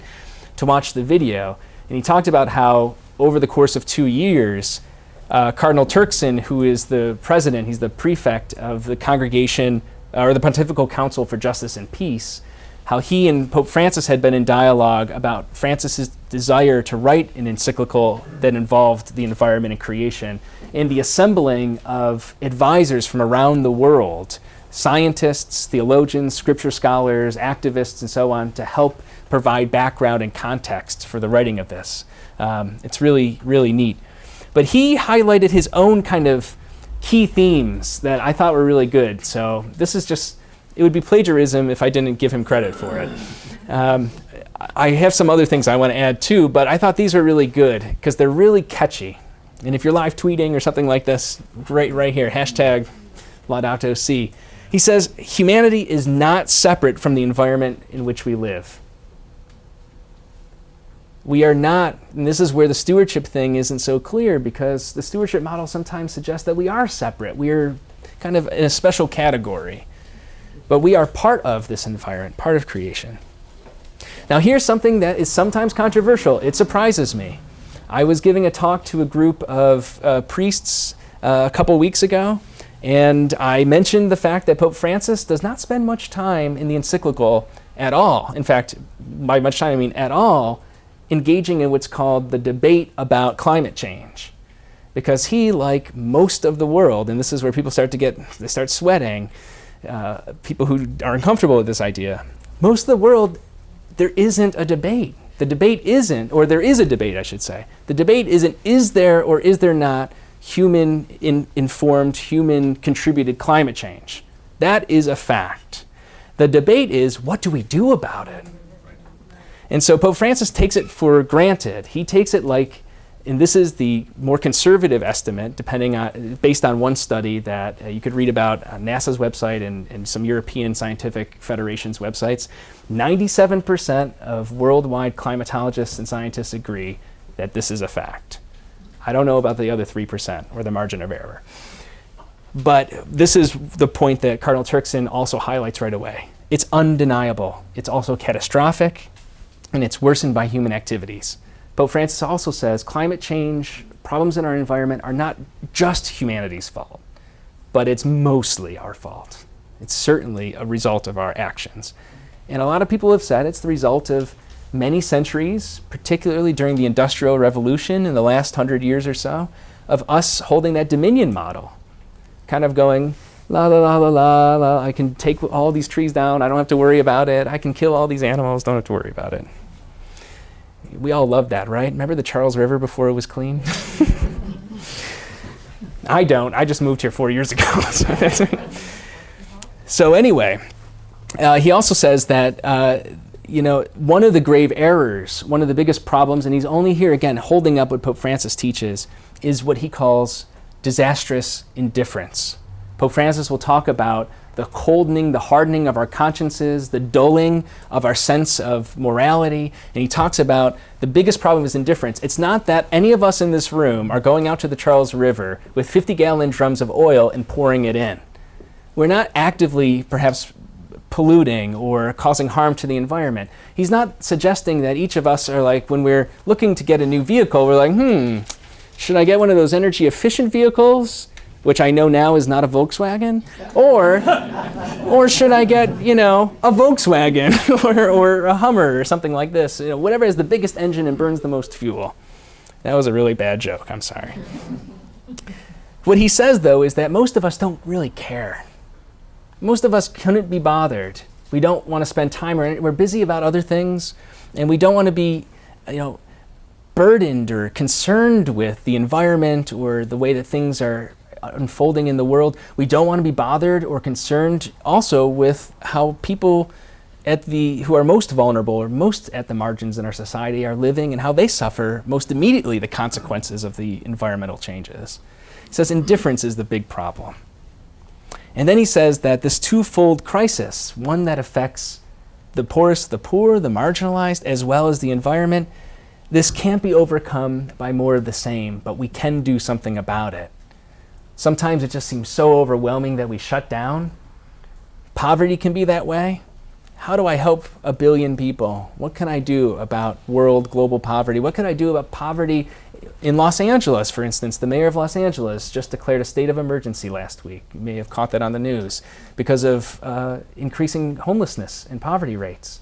to watch the video. And he talked about how over the course of 2 years, Cardinal Turkson, who is the president, he's the prefect of the congregation, or the Pontifical Council for Justice and Peace, how he and Pope Francis had been in dialogue about Francis's desire to write an encyclical that involved the environment and creation, and the assembling of advisors from around the world, scientists, theologians, scripture scholars, activists, and so on, to help provide background and context for the writing of this. It's really, really neat. But he highlighted his own kind of key themes that I thought were really good. So this is just, it would be plagiarism if I didn't give him credit for it. I have some other things I want to add too, but I thought these are really good because they're really catchy. And if you're live tweeting or something like this, right here, hashtag Laudato Si. He says, humanity is not separate from the environment in which we live. We are not, and this is where the stewardship thing isn't so clear, because the stewardship model sometimes suggests that we are separate. We are kind of in a special category. But we are part of this environment, part of creation. Now here's something that is sometimes controversial. It surprises me. I was giving a talk to a group of priests a couple weeks ago, and I mentioned the fact that Pope Francis does not spend much time in the encyclical at all. In fact, by much time I mean at all, engaging in what's called the debate about climate change. Because he, like most of the world, and this is where people start sweating, people who are uncomfortable with this idea, most of the world, there isn't a debate. The debate isn't, or there is a debate, I should say. The debate isn't, is there or is there not human-informed, human-contributed climate change? That is a fact. The debate is, what do we do about it? And so Pope Francis takes it for granted. He takes it like, and this is the more conservative estimate, based on one study that you could read about on NASA's website and some European scientific federations' websites. 97% of worldwide climatologists and scientists agree that this is a fact. I don't know about the other 3% or the margin of error. But this is the point that Cardinal Turkson also highlights right away. It's undeniable. It's also catastrophic, and it's worsened by human activities. Pope Francis also says climate change, problems in our environment are not just humanity's fault, but it's mostly our fault. It's certainly a result of our actions. And a lot of people have said it's the result of many centuries, particularly during the Industrial Revolution in the last 100 years or so, of us holding that dominion model, kind of going, la, la, la, la, la, la, I can take all these trees down, I don't have to worry about it, I can kill all these animals, don't have to worry about it. We all love that, right? Remember the Charles River before it was clean? I don't. I just moved here 4 years ago. So anyway, he also says that one of the grave errors, one of the biggest problems, and he's only here again holding up what Pope Francis teaches, is what he calls disastrous indifference. Pope Francis will talk about the coldening, the hardening of our consciences, the dulling of our sense of morality. And he talks about the biggest problem is indifference. It's not that any of us in this room are going out to the Charles River with 50-gallon drums of oil and pouring it in. We're not actively, perhaps, polluting or causing harm to the environment. He's not suggesting that each of us are like, when we're looking to get a new vehicle, we're like, should I get one of those energy efficient vehicles, which I know now is not a Volkswagen? Or should I get, a Volkswagen or a Hummer or something like this? Whatever has the biggest engine and burns the most fuel. That was a really bad joke, I'm sorry. What he says, though, is that most of us don't really care. Most of us couldn't be bothered. We don't want to spend time, we're busy about other things, and we don't want to be, burdened or concerned with the environment or the way that things are unfolding in the world. We don't want to be bothered or concerned also with how people who are most vulnerable or most at the margins in our society are living and how they suffer most immediately the consequences of the environmental changes. He says indifference is the big problem. And then he says that this twofold crisis, one that affects the poorest, the poor, the marginalized, as well as the environment, this can't be overcome by more of the same, but we can do something about it. Sometimes it just seems so overwhelming that we shut down. Poverty can be that way. How do I help 1 billion people? What can I do about global poverty? What can I do about poverty in Los Angeles, for instance? The mayor of Los Angeles just declared a state of emergency last week. You may have caught that on the news because of increasing homelessness and poverty rates.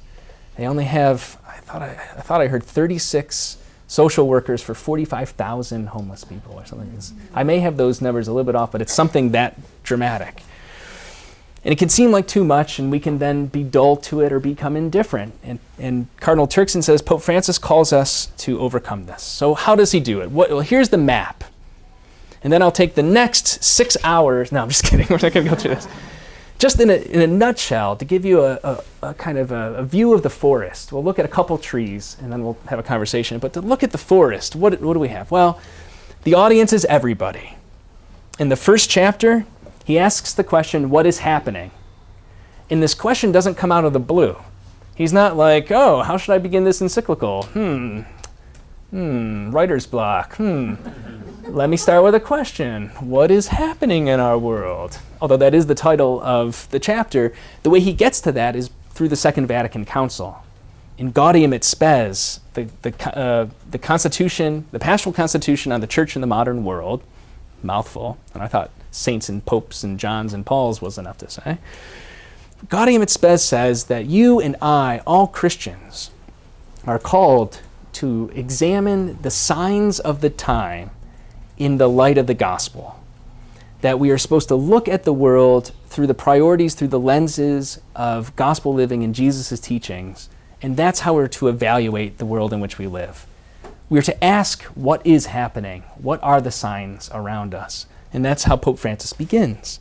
They only have, I thought I heard 36 social workers for 45,000 homeless people or something. I may have those numbers a little bit off, but it's something that dramatic. And it can seem like too much, and we can then be dull to it or become indifferent. And Cardinal Turkson says Pope Francis calls us to overcome this. So how does he do it? Well, here's the map. And then I'll take the next 6 hours. No, I'm just kidding. We're not going to go through this. Just in a nutshell, to give you a kind of a view of the forest. We'll look at a couple trees, and then we'll have a conversation. But to look at the forest, what do we have? Well, the audience is everybody. In the first chapter, he asks the question, what is happening? And this question doesn't come out of the blue. He's not like, how should I begin this encyclical? Writer's block. Let me start with a question. What is happening in our world? Although that is the title of the chapter, the way he gets to that is through the Second Vatican Council. In Gaudium et Spes, the Constitution, the Pastoral Constitution on the Church in the Modern World, mouthful, and I thought saints and popes and Johns and Pauls was enough to say. Gaudium et Spes says that you and I, all Christians, are called to examine the signs of the time in the light of the gospel. That we are supposed to look at the world through the priorities, through the lenses of gospel living and Jesus' teachings, and that's how we're to evaluate the world in which we live. We're to ask what is happening, what are the signs around us, and that's how Pope Francis begins.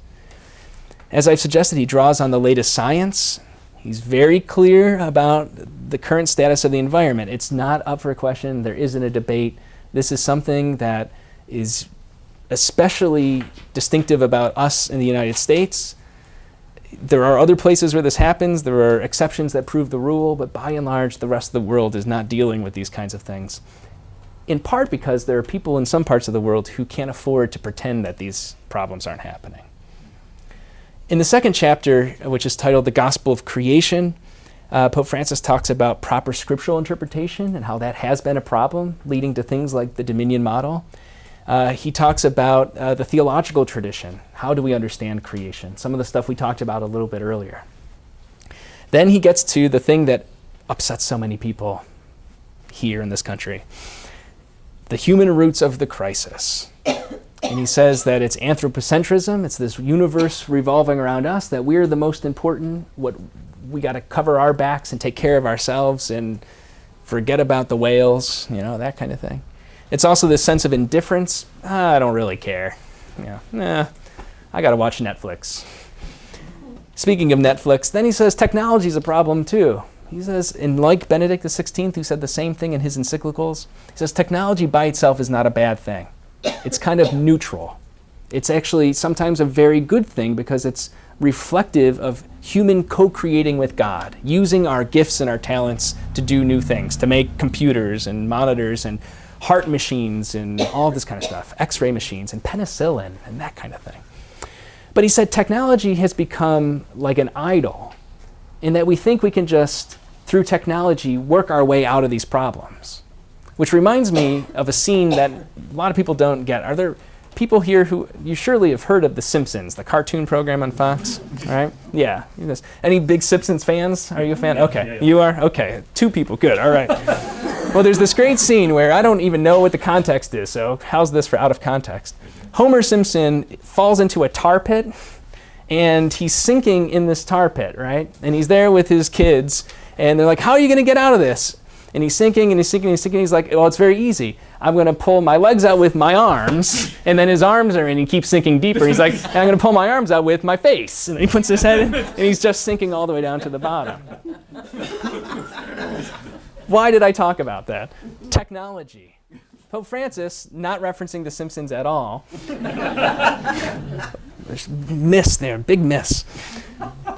As I've suggested, he draws on the latest science. He's very clear about the current status of the environment. It's not up for a question. There isn't a debate. This is something that is especially distinctive about us in the United States. There are other places where this happens. There are exceptions that prove the rule, but by and large, the rest of the world is not dealing with these kinds of things. In part because there are people in some parts of the world who can't afford to pretend that these problems aren't happening. In the second chapter, which is titled The Gospel of Creation, Pope Francis talks about proper scriptural interpretation and how that has been a problem, leading to things like the Dominion model. He talks about the theological tradition. How do we understand creation? Some of the stuff we talked about a little bit earlier. Then he gets to the thing that upsets so many people here in this country. The human roots of the crisis. And he says that it's anthropocentrism, it's this universe revolving around us, that we're the most important, we got to cover our backs and take care of ourselves and forget about the whales, that kind of thing. It's also this sense of indifference. I don't really care. I got to watch Netflix. Speaking of Netflix, then he says technology is a problem too. He says, and like Benedict XVI, who said the same thing in his encyclicals, he says technology by itself is not a bad thing. It's kind of neutral. It's actually sometimes a very good thing because it's reflective of human co-creating with God, using our gifts and our talents to do new things, to make computers and monitors and heart machines and all this kind of stuff, x-ray machines and penicillin and that kind of thing. But he said technology has become like an idol in that we think we can just, through technology, work our way out of these problems. Which reminds me of a scene that a lot of people don't get. Are there people here who, you surely have heard of The Simpsons, the cartoon program on Fox, right? Yeah. Any big Simpsons fans? Are you a fan? Okay, you are? Okay, 2 people, good, all right. Well, there's this great scene where I don't even know what the context is, so how's this for out of context? Homer Simpson falls into a tar pit, and he's sinking in this tar pit, right? And he's there with his kids, and they're like, how are you going to get out of this? And he's sinking, and he's sinking, and he's sinking. He's like, well, it's very easy. I'm going to pull my legs out with my arms, and then his arms are in, and he keeps sinking deeper. He's like, and I'm going to pull my arms out with my face. And he puts his head in, and he's just sinking all the way down to the bottom. Why did I talk about that? Technology. Pope Francis, not referencing The Simpsons at all. There's miss there, big miss.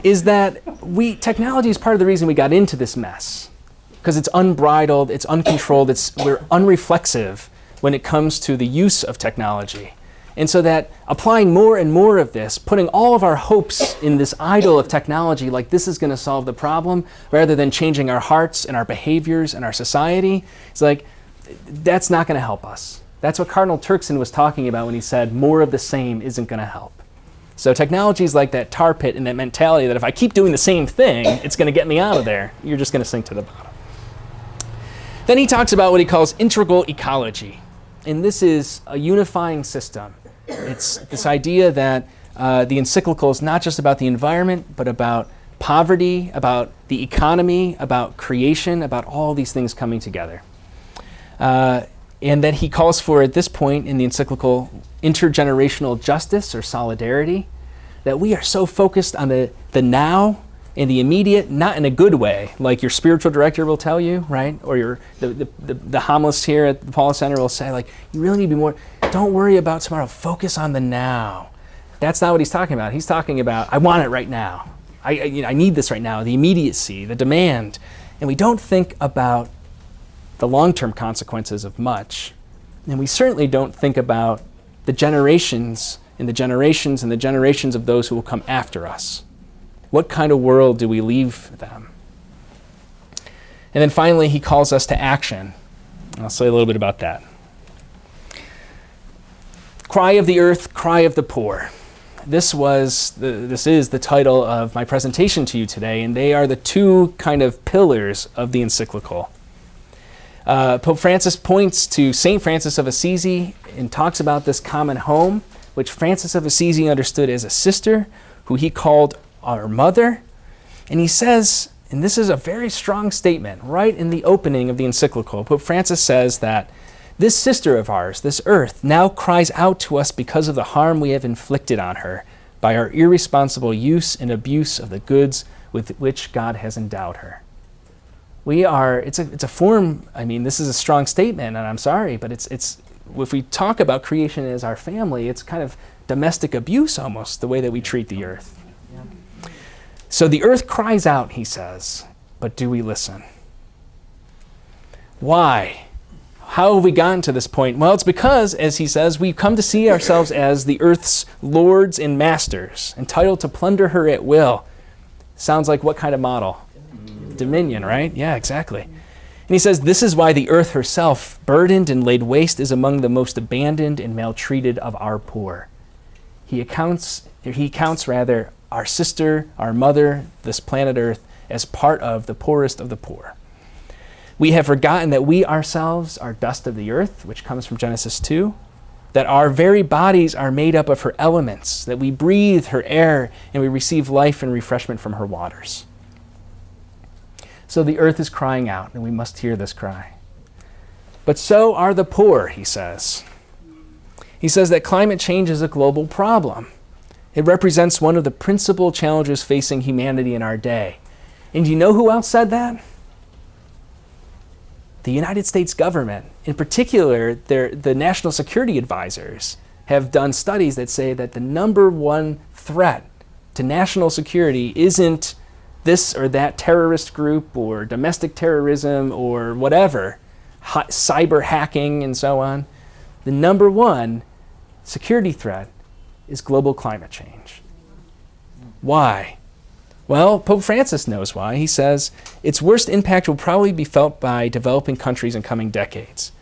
Is that technology is part of the reason we got into this mess. Because it's unbridled, it's uncontrolled, we're unreflexive when it comes to the use of technology. And so that applying more and more of this, putting all of our hopes in this idol of technology, like this is going to solve the problem, rather than changing our hearts and our behaviors and our society, it's like, that's not going to help us. That's what Cardinal Turkson was talking about when he said more of the same isn't going to help. So technology is like that tar pit and that mentality that if I keep doing the same thing, it's going to get me out of there. You're just going to sink to the bottom. Then he talks about what he calls integral ecology. And this is a unifying system. It's this idea that the encyclical is not just about the environment, but about poverty, about the economy, about creation, about all these things coming together. And that he calls for, at this point in the encyclical, intergenerational justice or solidarity, that we are so focused on the now and the immediate, not in a good way, like your spiritual director will tell you, right? Or the homilist here at the Paulist Center will say, like, you really need to be more, don't worry about tomorrow, focus on the now. That's not what he's talking about. He's talking about, I want it right now. I need this right now, the immediacy, the demand. And we don't think about the long-term consequences of much. And we certainly don't think about the generations and the generations and the generations of those who will come after us. What kind of world do we leave them? And then finally, he calls us to action. I'll say a little bit about that. Cry of the earth, cry of the poor. This is the title of my presentation to you today, and they are the 2 kind of pillars of the encyclical. Pope Francis points to St. Francis of Assisi and talks about this common home, which Francis of Assisi understood as a sister, who he called our mother. And he says, and this is a very strong statement, right in the opening of the encyclical, Pope Francis says that this sister of ours, this earth, now cries out to us because of the harm we have inflicted on her by our irresponsible use and abuse of the goods with which God has endowed her. It's a form, this is a strong statement, and I'm sorry, but it's if we talk about creation as our family, it's kind of domestic abuse almost, the way that we treat the earth. So the earth cries out, he says, but do we listen? Why? How have we gotten to this point? Well, it's because, as he says, we've come to see ourselves as the earth's lords and masters, entitled to plunder her at will. Sounds like what kind of model? Dominion, right? Yeah, exactly. And he says, this is why the earth herself, burdened and laid waste, is among the most abandoned and maltreated of our poor. He counts our sister, our mother, this planet Earth, as part of the poorest of the poor. We have forgotten that we ourselves are dust of the earth, which comes from Genesis 2, that our very bodies are made up of her elements, that we breathe her air and we receive life and refreshment from her waters. So the earth is crying out, and we must hear this cry. But so are the poor, he says. He says that climate change is a global problem. It represents one of the principal challenges facing humanity in our day. And do you know who else said that? The United States government. In particular, the national security advisors have done studies that say that the number one threat to national security isn't this or that terrorist group or domestic terrorism or whatever, cyber hacking and so on. The number one security threat is global climate change. Why? Well, Pope Francis knows why. He says its worst impact will probably be felt by developing countries in coming decades.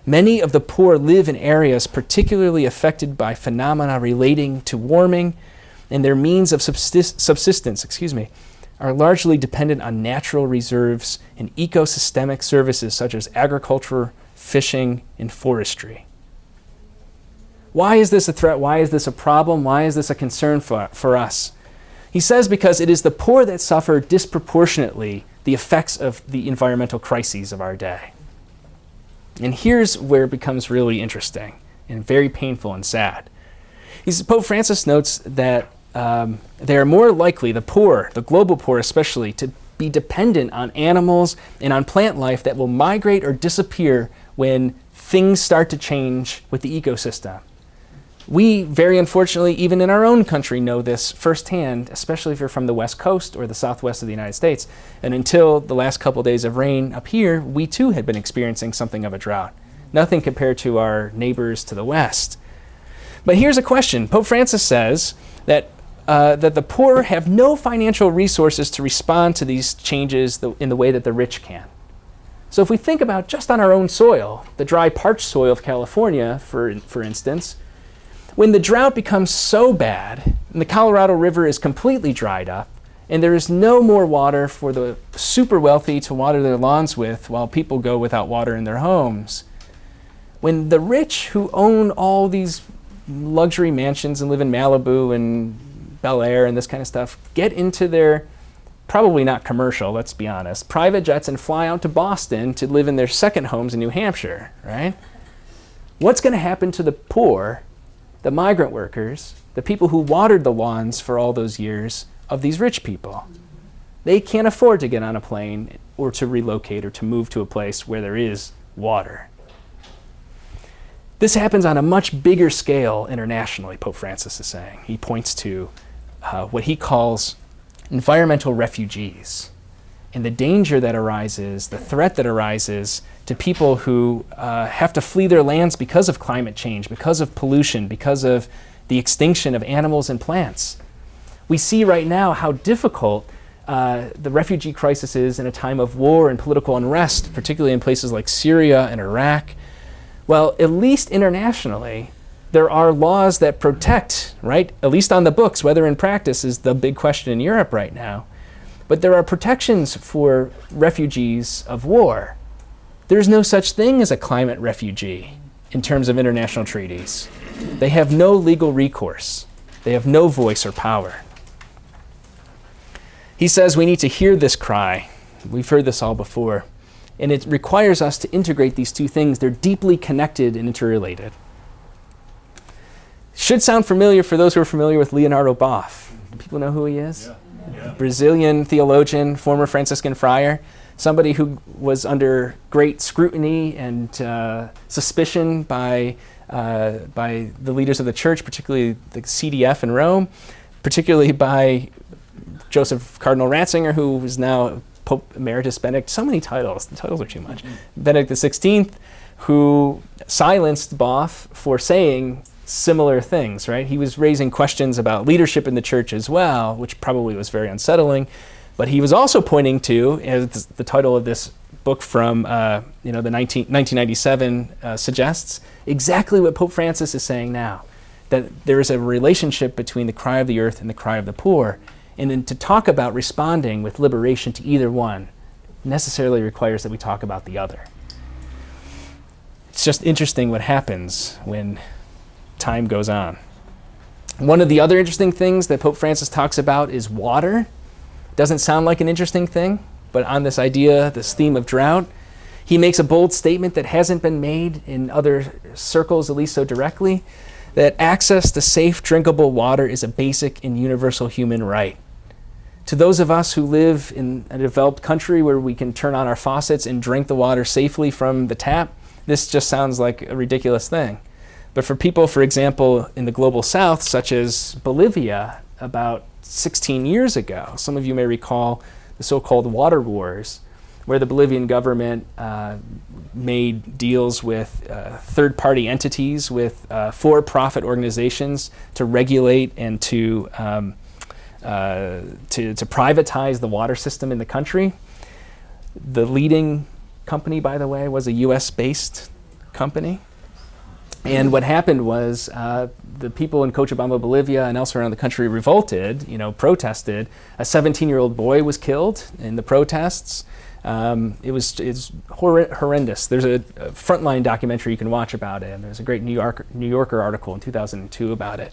Many of the poor live in areas particularly affected by phenomena relating to warming, and their means of subsistence are largely dependent on natural reserves and ecosystemic services such as agriculture, fishing, and forestry. Why is this a threat? Why is this a problem? Why is this a concern for us? He says because it is the poor that suffer disproportionately the effects of the environmental crises of our day. And here's where it becomes really interesting and very painful and sad. Pope Francis notes that they are more likely, the poor, the global poor especially, to be dependent on animals and on plant life that will migrate or disappear when things start to change with the ecosystem. We, very unfortunately, even in our own country, know this firsthand, especially if you're from the West Coast or the Southwest of the United States. And until the last couple days of rain up here, we too had been experiencing something of a drought. Nothing compared to our neighbors to the West. But here's a question. Pope Francis says that the poor have no financial resources to respond to these changes in the way that the rich can. So if we think about just on our own soil, the dry, parched soil of California, for instance, when the drought becomes so bad and the Colorado River is completely dried up and there is no more water for the super wealthy to water their lawns with while people go without water in their homes, when the rich who own all these luxury mansions and live in Malibu and Bel Air and this kind of stuff get into their, probably not commercial, let's be honest, private jets and fly out to Boston to live in their second homes in New Hampshire, right? What's going to happen to the poor, the migrant workers, the people who watered the lawns for all those years of these rich people? They can't afford to get on a plane or to relocate or to move to a place where there is water. This happens on a much bigger scale internationally, Pope Francis is saying. He points to what he calls environmental refugees and the danger that arises, the threat that arises to people who have to flee their lands because of climate change, because of pollution, because of the extinction of animals and plants. We see right now how difficult the refugee crisis is in a time of war and political unrest, particularly in places like Syria and Iraq. Well, at least internationally, there are laws that protect, right? At least on the books, whether in practice is the big question in Europe right now. But there are protections for refugees of war. There's no such thing as a climate refugee in terms of international treaties. They have no legal recourse. They have no voice or power. He says we need to hear this cry. We've heard this all before. And it requires us to integrate these two things. They're deeply connected and interrelated. Should sound familiar for those who are familiar with Leonardo Boff. Do people know who he is? Yeah. Brazilian theologian, former Franciscan friar, somebody who was under great scrutiny and suspicion by the leaders of the church, particularly the CDF in Rome, particularly by Joseph Cardinal Ratzinger, who is now Pope Emeritus Benedict. So many titles. The titles are too much. Benedict XVI, who silenced Boff for saying similar things, right? He was raising questions about leadership in the church as well, which probably was very unsettling. But he was also pointing to, as the title of this book from the 1997 suggests, exactly what Pope Francis is saying now, that there is a relationship between the cry of the earth and the cry of the poor. And then to talk about responding with liberation to either one necessarily requires that we talk about the other. It's just interesting what happens when time goes on. One of the other interesting things that Pope Francis talks about is water. Doesn't sound like an interesting thing, but on this idea, this theme of drought, he makes a bold statement that hasn't been made in other circles, at least so directly, that access to safe, drinkable water is a basic and universal human right. To those of us who live in a developed country where we can turn on our faucets and drink the water safely from the tap, this just sounds like a ridiculous thing. But for people, for example, in the global south, such as Bolivia, about 16 years ago. Some of you may recall the so-called water wars, where the Bolivian government made deals with third-party entities, with for-profit organizations to regulate and to privatize the water system in the country. The leading company, by the way, was a U.S.-based company. And what happened was the people in Cochabamba, Bolivia, and elsewhere around the country revolted, protested. A 17-year-old boy was killed in the protests. It's horrendous. There's a Frontline documentary you can watch about it, and there's a great New Yorker article in 2002 about it.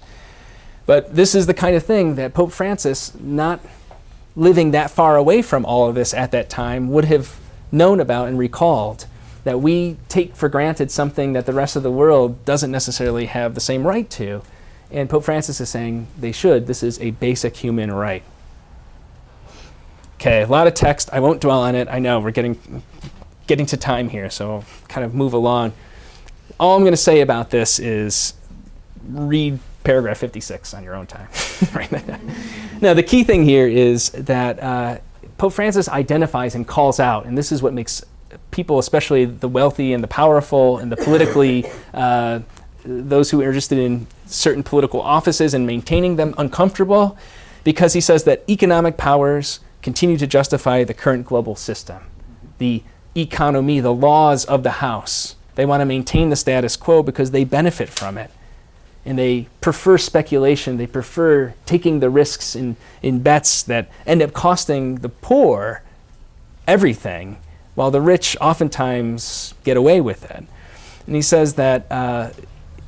But this is the kind of thing that Pope Francis, not living that far away from all of this at that time, would have known about and recalled, that we take for granted something that the rest of the world doesn't necessarily have the same right to. And Pope Francis is saying they should. This is a basic human right. Okay, a lot of text. I won't dwell on it. I know we're getting to time here, so I'll kind of move along. All I'm going to say about this is read paragraph 56 on your own time. Right now, the key thing here is that Pope Francis identifies and calls out, and this is what makes people, especially the wealthy and the powerful and the politically, those who are interested in certain political offices and maintaining them, uncomfortable, because he says that economic powers continue to justify the current global system. The economy, the laws of the house, they want to maintain the status quo because they benefit from it. And they prefer speculation, they prefer taking the risks in bets that end up costing the poor everything, while the rich oftentimes get away with it. And he says that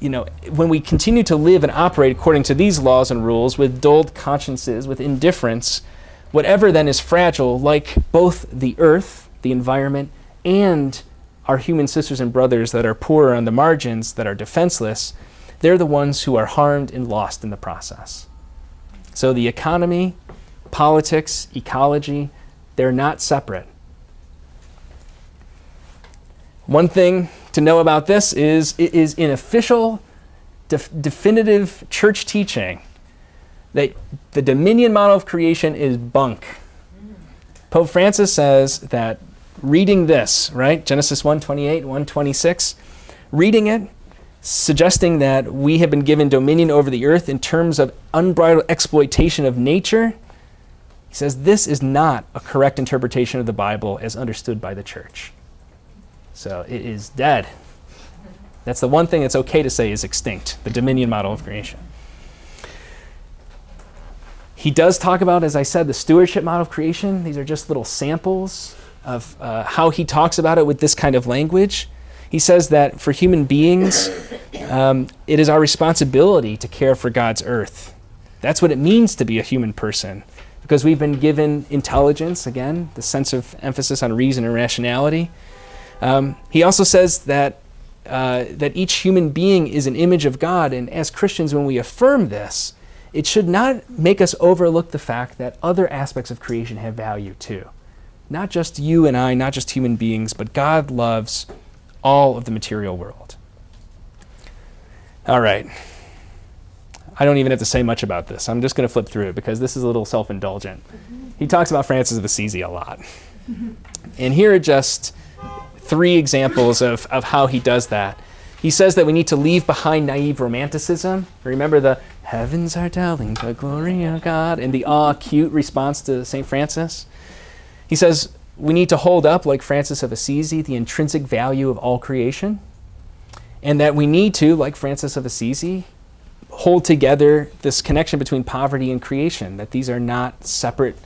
when we continue to live and operate according to these laws and rules with dulled consciences, with indifference, whatever then is fragile, like both the earth, the environment, and our human sisters and brothers that are poorer on the margins, that are defenseless, they're the ones who are harmed and lost in the process. So the economy, politics, ecology, they're not separate. One thing to know about this is it is in official, definitive church teaching that the dominion model of creation is bunk. Pope Francis says that reading this, right, Genesis 1:28, 1:26, reading it, suggesting that we have been given dominion over the earth in terms of unbridled exploitation of nature, he says this is not a correct interpretation of the Bible as understood by the church. So it is dead. That's the one thing that's okay to say is extinct, the dominion model of creation. He does talk about, as I said, the stewardship model of creation. These are just little samples of how he talks about it with this kind of language. He says that for human beings, it is our responsibility to care for God's earth. That's what it means to be a human person, because we've been given intelligence, again, the sense of emphasis on reason and rationality. He also says that each human being is an image of God, and as Christians, when we affirm this, it should not make us overlook the fact that other aspects of creation have value too. Not just you and I, not just human beings, but God loves all of the material world. All right. I don't even have to say much about this. I'm just going to flip through it because this is a little self-indulgent. He talks about Francis of Assisi a lot. And here are just 3 examples of how he does that. He says that we need to leave behind naive romanticism. Remember the heavens are telling the glory of God and the cute response to St. Francis. He says we need to hold up, like Francis of Assisi, the intrinsic value of all creation, and that we need to, like Francis of Assisi, hold together this connection between poverty and creation, that these are not separate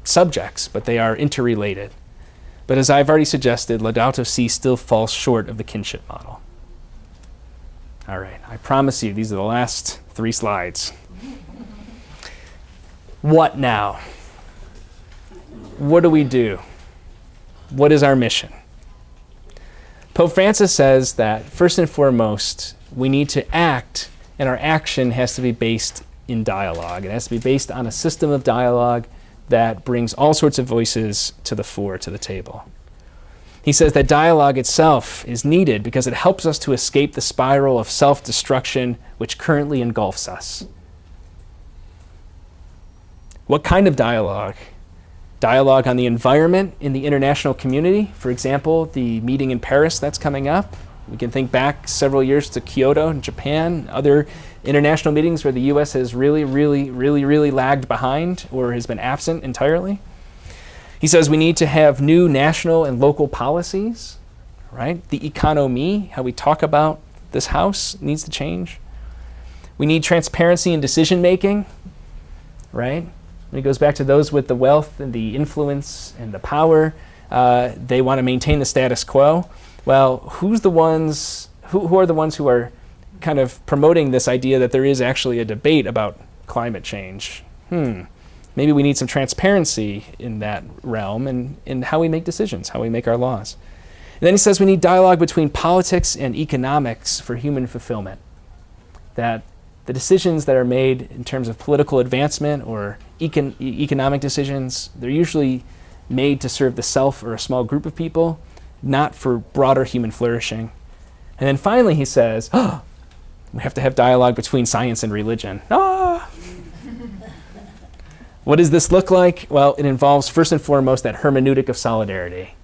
subjects, but they are interrelated. But as I've already suggested, Laudato Si still falls short of the kinship model. All right, I promise you, these are the last 3 slides. What now? What do we do? What is our mission? Pope Francis says that, first and foremost, we need to act, and our action has to be based in dialogue. It has to be based on a system of dialogue that brings all sorts of voices to the fore, to the table. He says that dialogue itself is needed because it helps us to escape the spiral of self-destruction which currently engulfs us. What kind of dialogue? Dialogue on the environment in the international community. For example, the meeting in Paris that's coming up. We can think back several years to Kyoto in Japan, other international meetings where the U.S. has really lagged behind or has been absent entirely. He says we need to have new national and local policies, right? The economy, how we talk about this house, needs to change. We need transparency in decision making, right? When he goes back to those with the wealth and the influence and the power, they want to maintain the status quo. Well, who are the ones who are kind of promoting this idea that there is actually a debate about climate change? Maybe we need some transparency in that realm and in how we make decisions, how we make our laws. And then he says we need dialogue between politics and economics for human fulfillment. That the decisions that are made in terms of political advancement or economic decisions, they're usually made to serve the self or a small group of people, not for broader human flourishing. And then finally he says, we have to have dialogue between science and religion. What does this look like? Well, it involves first and foremost that hermeneutic of solidarity.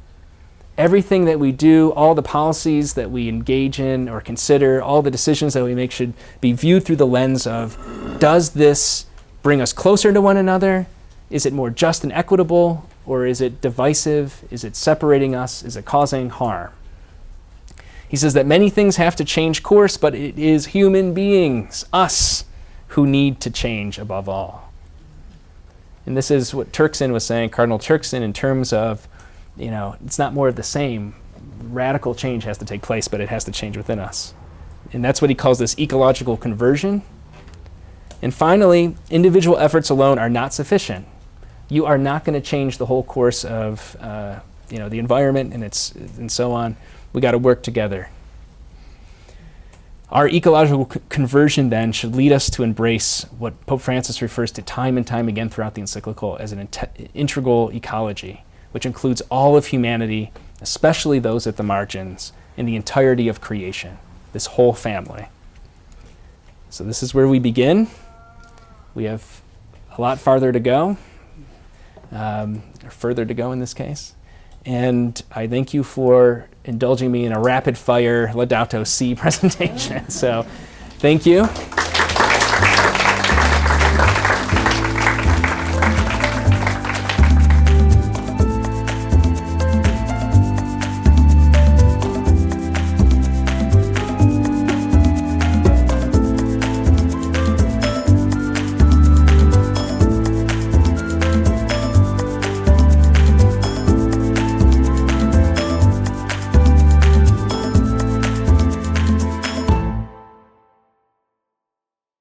Everything that we do, all the policies that we engage in or consider, all the decisions that we make should be viewed through the lens of, does this bring us closer to one another? Is it more just and equitable? Or is it divisive? Is it separating us? Is it causing harm? He says that many things have to change course, but it is human beings, us, who need to change above all. And this is what Turkson was saying, Cardinal Turkson, in terms of, it's not more of the same. Radical change has to take place, but it has to change within us. And that's what he calls this ecological conversion. And finally, individual efforts alone are not sufficient. You are not going to change the whole course of the environment and so on. We got to work together. Our ecological conversion then should lead us to embrace what Pope Francis refers to time and time again throughout the encyclical as an integral ecology, which includes all of humanity, especially those at the margins, and the entirety of creation, this whole family. So this is where we begin. We have a lot farther to go, or further to go in this case. And I thank you for indulging me in a rapid-fire Laudato Si presentation. So thank you.